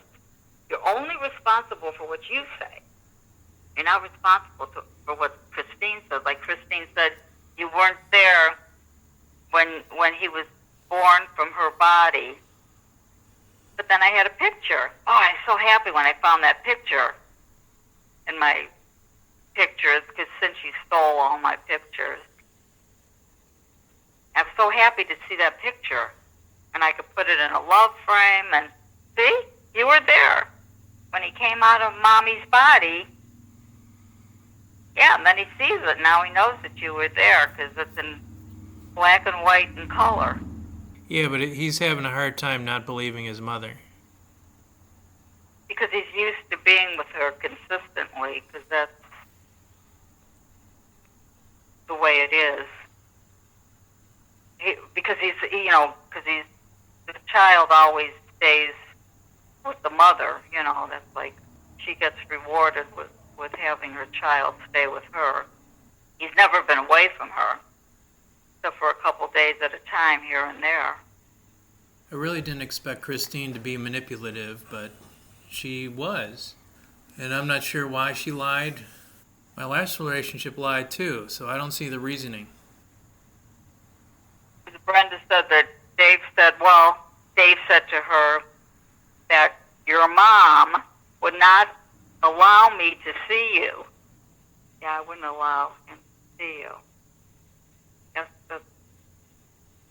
You're only responsible for what you say. You're not responsible for what Christine says. Like Christine said, you weren't there when he was born from her body. But then I had a picture. Oh, I was so happy when I found that picture in my pictures, because since she stole all my pictures, I'm so happy to see that picture. And I could put it in a love frame, and see, you were there. When he came out of Mommy's body, yeah, and then he sees it. Now he knows that you were there, because it's in black and white and color. Yeah, but he's having a hard time not believing his mother. Because he's used to being with her consistently, because that's the way it is. Because the child always stays with the mother, that's like, she gets rewarded with having her child stay with her. He's never been away from her, except for a couple days at a time here and there. I really didn't expect Christine to be manipulative, but she was. And I'm not sure why she lied. My last relationship lied too, so I don't see the reasoning. Brenda said that Dave said to her that your mom would not allow me to see you. Yeah, I wouldn't allow him to see you.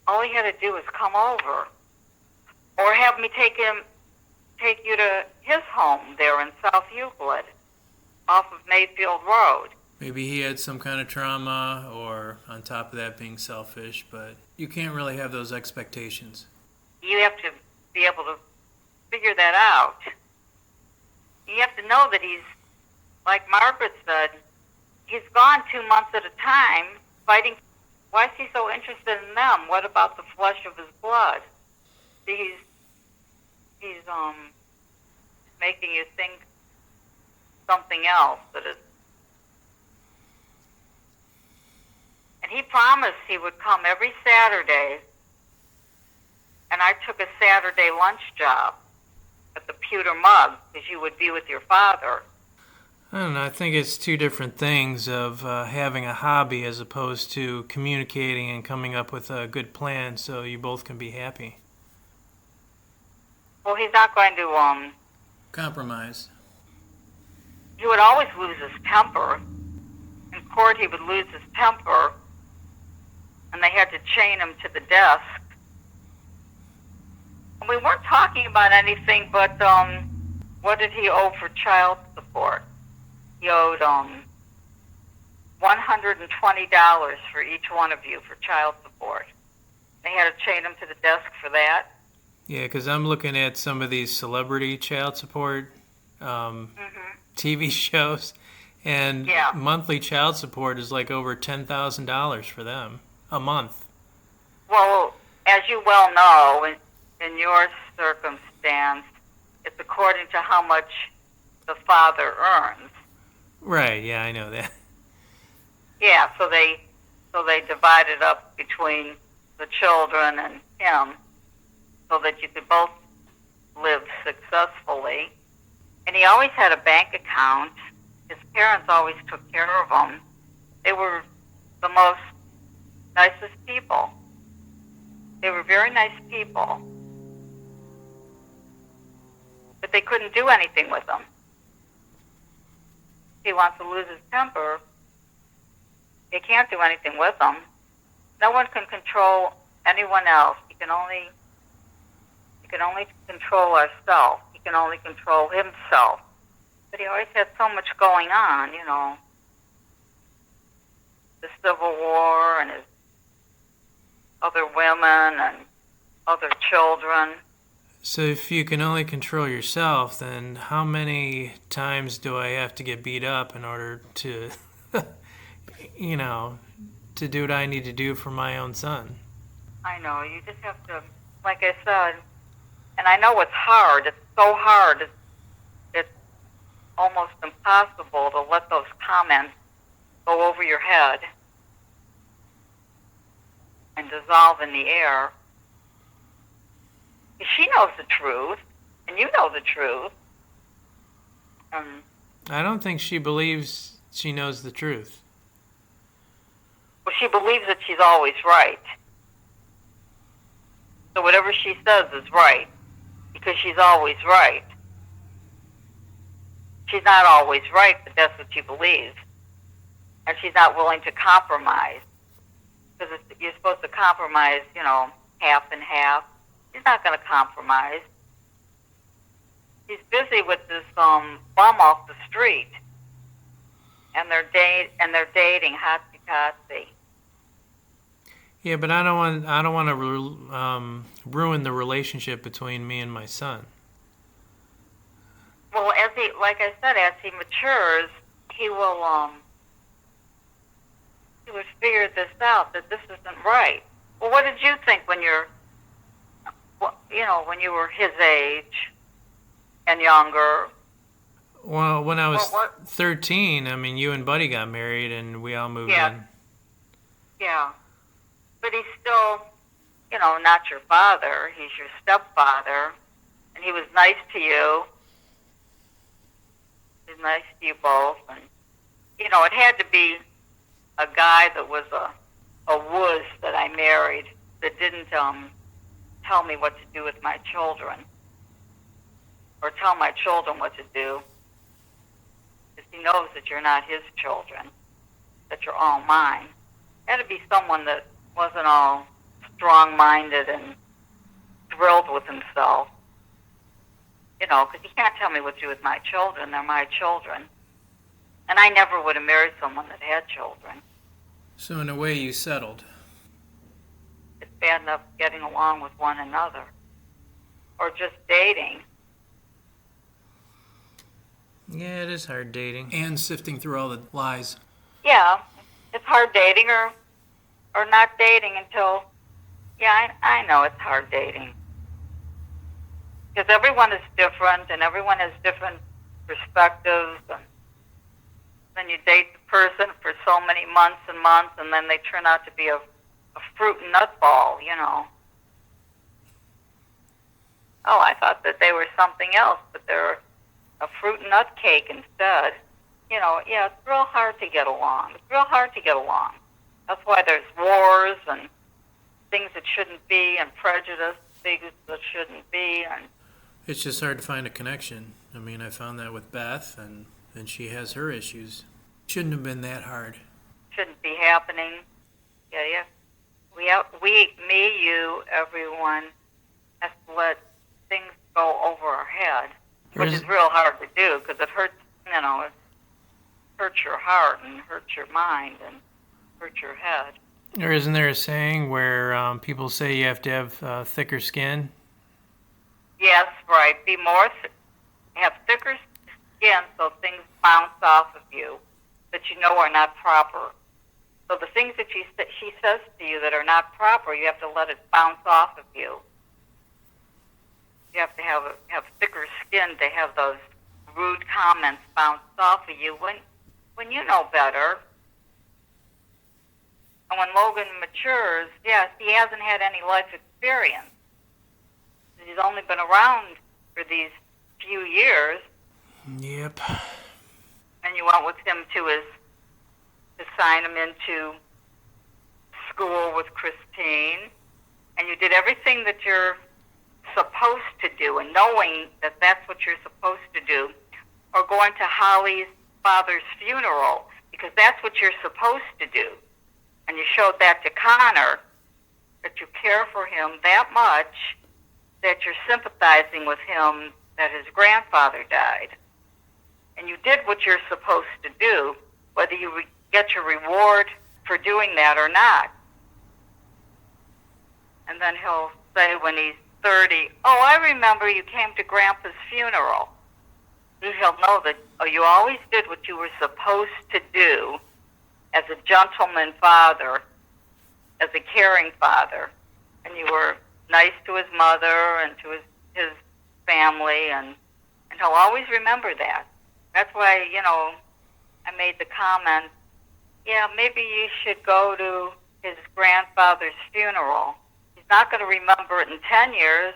All he had to do was come over. Or have me take you to his home there in South Euclid, off of Mayfield Road. Maybe he had some kind of trauma, or on top of that being selfish, but you can't really have those expectations. You have to be able to figure that out. You have to know that he's, like Margaret said, he's gone 2 months at a time fighting. Why is he so interested in them? What about the flesh of his blood? He's making you think something else that is. And he promised he would come every Saturday, and I took a Saturday lunch job at the Pewter Mug, because you would be with your father. I don't know, I think it's two different things of having a hobby as opposed to communicating and coming up with a good plan so you both can be happy. Well, he's not going to, Compromise. He would always lose his temper. In court, he would lose his temper, and they had to chain him to the desk. And we weren't talking about anything but, what did he owe for child support? He owed, $120 for each one of you for child support. They had to chain him to the desk for that. Yeah, because I'm looking at some of these celebrity child support TV shows, and monthly child support is like over $10,000 for them a month. Well, as you well know, in your circumstance, it's according to how much the father earns. Right, yeah, I know that. Yeah, so they divide it up between the children and him so that you could both live successfully. And he always had a bank account. His parents always took care of him. They were the most nicest people. They were very nice people. But they couldn't do anything with him. If he wants to lose his temper, you can't do anything with him. No one can control anyone else. You can only control ourselves. He can only control himself. But he always had so much going on, the Civil War and his other women and other children. So if you can only control yourself, then how many times do I have to get beat up in order to, to do what I need to do for my own son? I know. You just have to, like I said, and I know it's hard. It's so hard. It's almost impossible to let those comments go over your head and dissolve in the air. She knows the truth, and you know the truth. I don't think she believes she knows the truth. Well, she believes that she's always right. So whatever she says is right, because she's always right. She's not always right, but that's what she believes. And she's not willing to compromise. Because you're supposed to compromise, half and half. She's not going to compromise. She's busy with this bum off the street. And they're dating hotsy-totsy. Yeah, but I don't want to ruin the relationship between me and my son. Well, like I said, as he matures, he will figure this out, that this isn't right. Well, what did you think when when you were his age and younger? Well, when I was 13, I mean, you and Buddy got married and we all moved in. Yeah. But he's still, not your father. He's your stepfather. And he was nice to you. He was nice to you both. And, it had to be a guy that was a wuss that I married that didn't tell me what to do with my children. Or tell my children what to do. Because he knows that you're not his children. That you're all mine. It had to be someone that wasn't all strong-minded and thrilled with himself. Because he can't tell me what to do with my children. They're my children. And I never would have married someone that had children. So in a way you settled. It's bad enough getting along with one another. Or just dating. Yeah, it is hard dating. And sifting through all the lies. Yeah, it's hard dating or not dating until, I know it's hard dating. Because everyone is different and everyone has different perspectives. And then you date the person for so many months and months and then they turn out to be a fruit and nut ball, Oh, I thought that they were something else, but they're a fruit and nut cake instead. It's real hard to get along. It's real hard to get along. That's why there's wars and things that shouldn't be and prejudice, things that shouldn't be. And it's just hard to find a connection. I mean, I found that with Beth, and she has her issues. Shouldn't have been that hard. Shouldn't be happening. Yeah. Me, you, everyone has to let things go over our head, which is real hard to do because it hurts, it hurts your heart and hurts your mind and hurts your head. Or isn't there a saying where people say you have to have thicker skin? Yes, right. Have thicker skin so things bounce off of you that are not proper. So the things that she says to you that are not proper, you have to let it bounce off of you. You have to have thicker skin to have those rude comments bounce off of you when you know better. And when Logan matures, yes, he hasn't had any life experience. He's only been around for these few years. Yep. And you went with him to sign him into school with Christine. And you did everything that you're supposed to do, and knowing that that's what you're supposed to do, or going to Holly's father's funeral, because that's what you're supposed to do. And you showed that to Connor, that you care for him that much, that you're sympathizing with him that his grandfather died. And you did what you're supposed to do, whether you get your reward for doing that or not. And then he'll say when he's 30, oh, I remember you came to Grandpa's funeral. He'll know that, you always did what you were supposed to do as a gentleman father, as a caring father. And you were nice to his mother and to his family, and he'll always remember that. That's why, I made the comment, maybe you should go to his grandfather's funeral. He's not going to remember it in 10 years,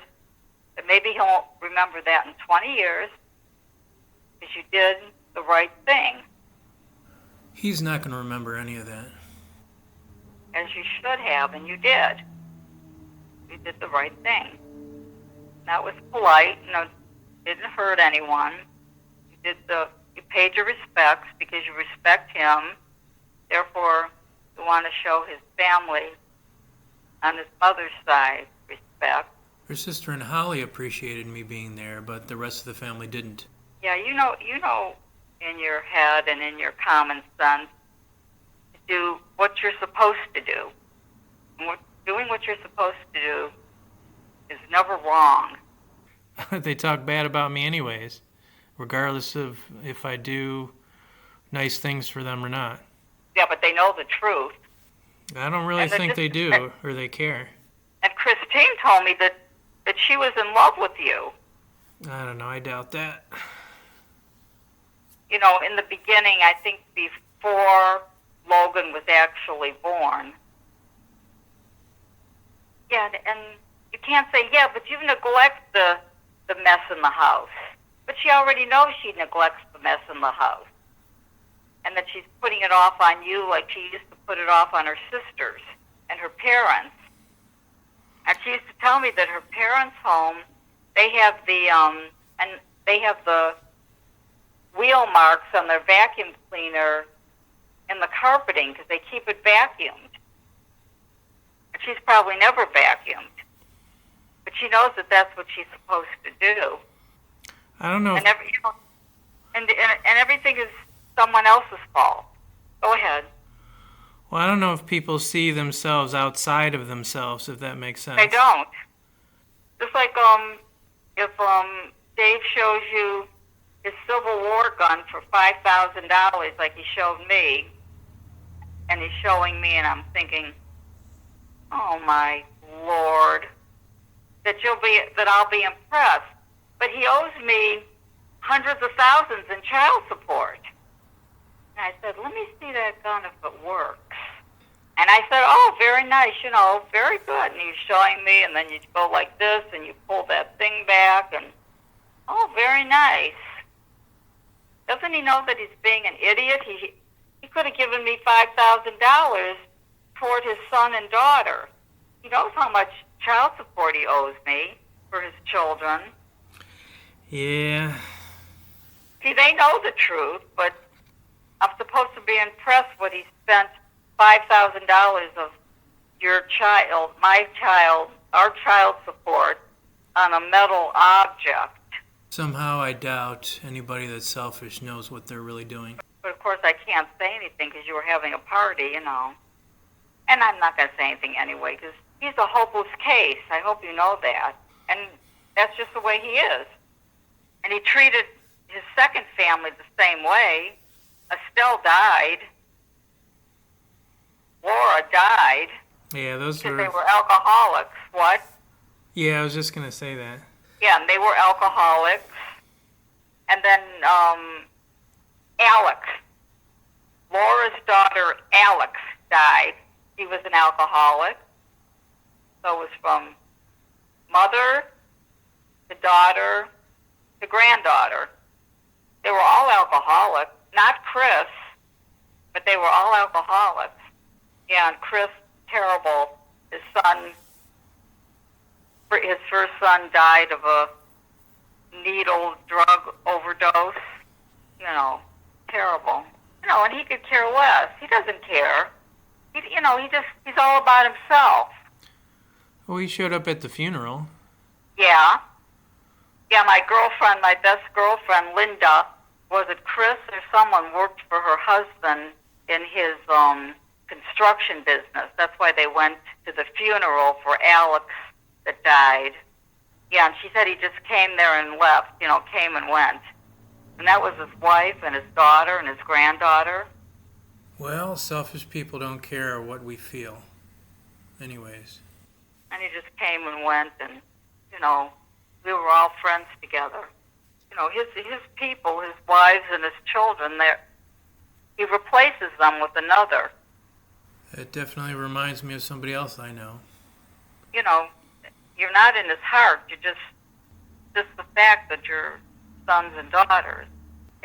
but maybe he'll remember that in 20 years, because you did the right thing. He's not going to remember any of that. As you should have, and you did. You did the right thing. That was polite. Didn't hurt anyone. You paid your respects because you respect him. Therefore, you want to show his family on his mother's side respect. Her sister and Holly appreciated me being there, but the rest of the family didn't. Yeah, you know in your head and in your common sense to do what you're supposed to do. And doing what you're supposed to do is never wrong. They talk bad about me anyways, regardless of if I do nice things for them or not. Yeah, but they know the truth. I don't really think they do, or they care. And Christine told me that she was in love with you. I don't know, I doubt that. In the beginning, I think before Logan was actually born. Yeah, and you can't say, yeah, but you neglect the mess in the house. But she already knows she neglects the mess in the house. And that she's putting it off on you like she used to put it off on her sisters and her parents. And she used to tell me that her parents' home, they have the wheel marks on their vacuum cleaner in the carpeting because they keep it vacuumed. And she's probably never vacuumed. But she knows that that's what she's supposed to do. I don't know. And everything is someone else's fault. Go ahead. Well, I don't know if people see themselves outside of themselves, if that makes sense. They don't. Just like if Dave shows you his Civil War gun for $5,000, like he showed me, and he's showing me, and I'm thinking, oh my Lord, that I'll be impressed. But he owes me hundreds of thousands in child support. And I said, let me see that gun if it works. And I said, oh, very nice, very good. And he's showing me, and then you go like this, and you pull that thing back, and, oh, very nice. Doesn't he know that he's being an idiot? He could have given me $5,000 toward his son and daughter. He knows how much child support he owes me for his children. Yeah. See, they know the truth, but I'm supposed to be impressed when he spent $5,000 of our child support on a metal object. Somehow I doubt anybody that's selfish knows what they're really doing. But of course I can't say anything because you were having a party, And I'm not going to say anything anyway because he's a hopeless case. I hope you know that. And that's just the way he is. And he treated his second family the same way. Estelle died. Laura died. Yeah, those because they were alcoholics. What? Yeah, I was just going to say that. Yeah, and they were alcoholics. And then Alex, Laura's daughter Alex died. He was an alcoholic. So it was from mother to daughter to granddaughter. They were all alcoholics. Not Chris, but they were all alcoholics. Yeah, and Chris, terrible. His first son died of a needle drug overdose. Terrible. And he could care less. He doesn't care. He's all about himself. Well, he showed up at the funeral. Yeah. Yeah, my best girlfriend, Linda, was it Chris or someone worked for her husband in his construction business. That's why they went to the funeral for Alex that died. Yeah, and she said he just came there and left, came and went. And that was his wife and his daughter and his granddaughter. Well, selfish people don't care what we feel. Anyways. And he just came and went, and, we were all friends together. His people, his wives and his children, he replaces them with another. It definitely reminds me of somebody else I know. You're not in his heart. You're just the fact that you're sons and daughters.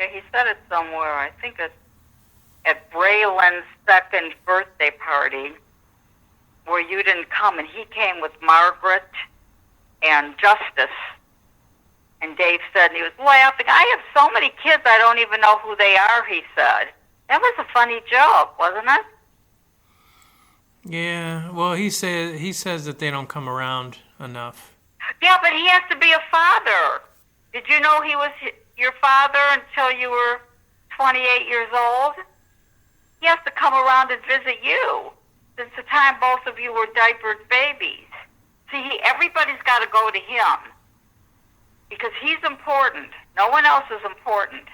Yeah, he said it somewhere. I think at Braylon's second birthday party. where you didn't come, and he came with Margaret and Justice. And Dave said, and he was laughing, I have so many kids I don't even know who they are, he said. That was a funny joke, wasn't it? Yeah, well, he says that they don't come around enough. Yeah, but he has to be a father. Did you know he was your father until you were 28 years old? He has to come around and visit you since the time both of you were diapered babies. See, everybody's got to go to him because he's important. No one else is important.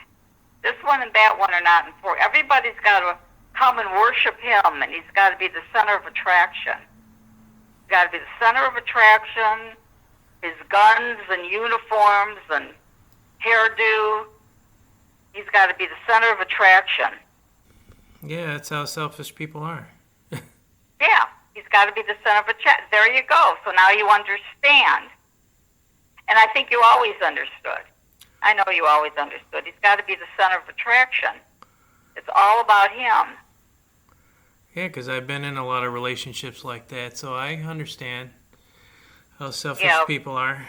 This one and that one are not important. Everybody's got to come and worship him, and he's got to be the center of attraction. He's got to be the center of attraction. His guns and uniforms and hairdo. He's got to be the center of attraction. Yeah, that's how selfish people are. Yeah, he's got to be the center of attraction. There you go. So now you understand. And I think you always understood. I know you always understood. He's got to be the center of attraction. It's all about him. Yeah, because I've been in a lot of relationships like that, so I understand how selfish people are.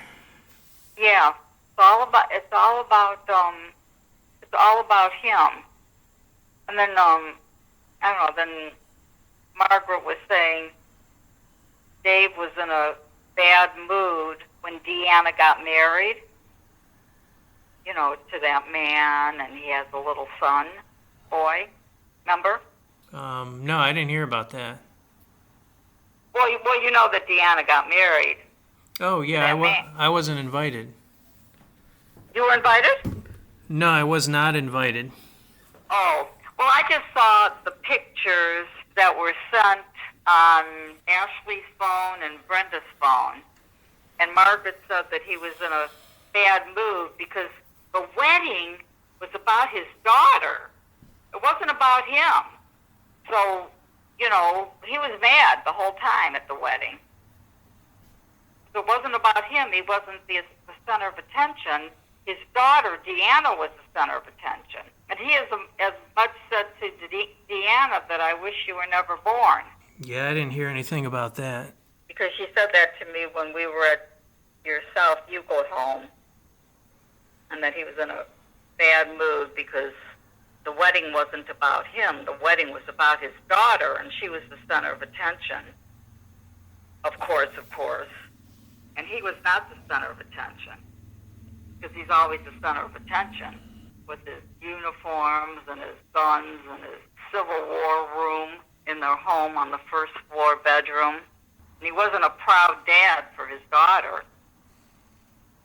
Yeah, it's all about him. And then I don't know. Then Margaret was saying Dave was in a bad mood when Deanna got married. You know, to that man, and he has a little son, boy. Remember? No, I didn't hear about that. Well, you know that Deanna got married. Oh, yeah, I wasn't invited. You were invited? No, I was not invited. Oh, well, I just saw the pictures that were sent on Ashley's phone and Brenda's phone. And Margaret said that he was in a bad mood because the wedding was about his daughter. It wasn't about him. So, you know, he was mad the whole time at the wedding. So it wasn't about him. He wasn't the center of attention. His daughter, Deanna, was the center of attention. And he has as much said to Deanna that I wish you were never born. Yeah, I didn't hear anything about that. Because she said that to me when we were at your South Euclid home. And that he was in a bad mood because the wedding wasn't about him. The wedding was about his daughter, and she was the center of attention. Of course. And he was not the center of attention because he's always the center of attention with his uniforms and his guns and his Civil War room in their home on the first floor bedroom. And he wasn't a proud dad for his daughter.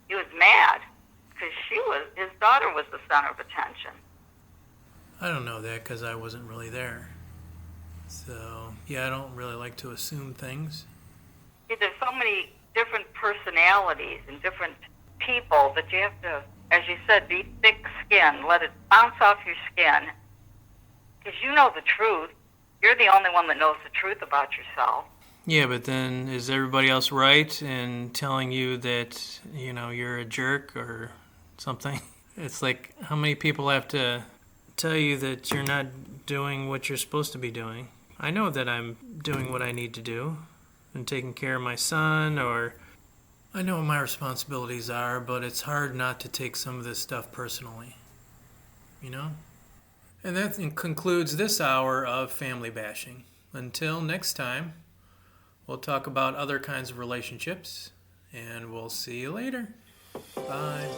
He was mad because his daughter was the center of attention. I don't know that because I wasn't really there. So, yeah, I don't really like to assume things. See, there's so many different personalities and different people that you have to, as you said, be thick skin. Let it bounce off your skin. Because you know the truth. You're the only one that knows the truth about yourself. Yeah, but then is everybody else right in telling you that, you know, you're a jerk or something? It's like, how many people have to tell you that you're not doing what you're supposed to be doing? I know that I'm doing what I need to do and taking care of my son, or I know what my responsibilities are, but it's hard not to take some of this stuff personally, you know? And that concludes this hour of family bashing. Until next time, we'll talk about other kinds of relationships, and we'll see you later. Bye.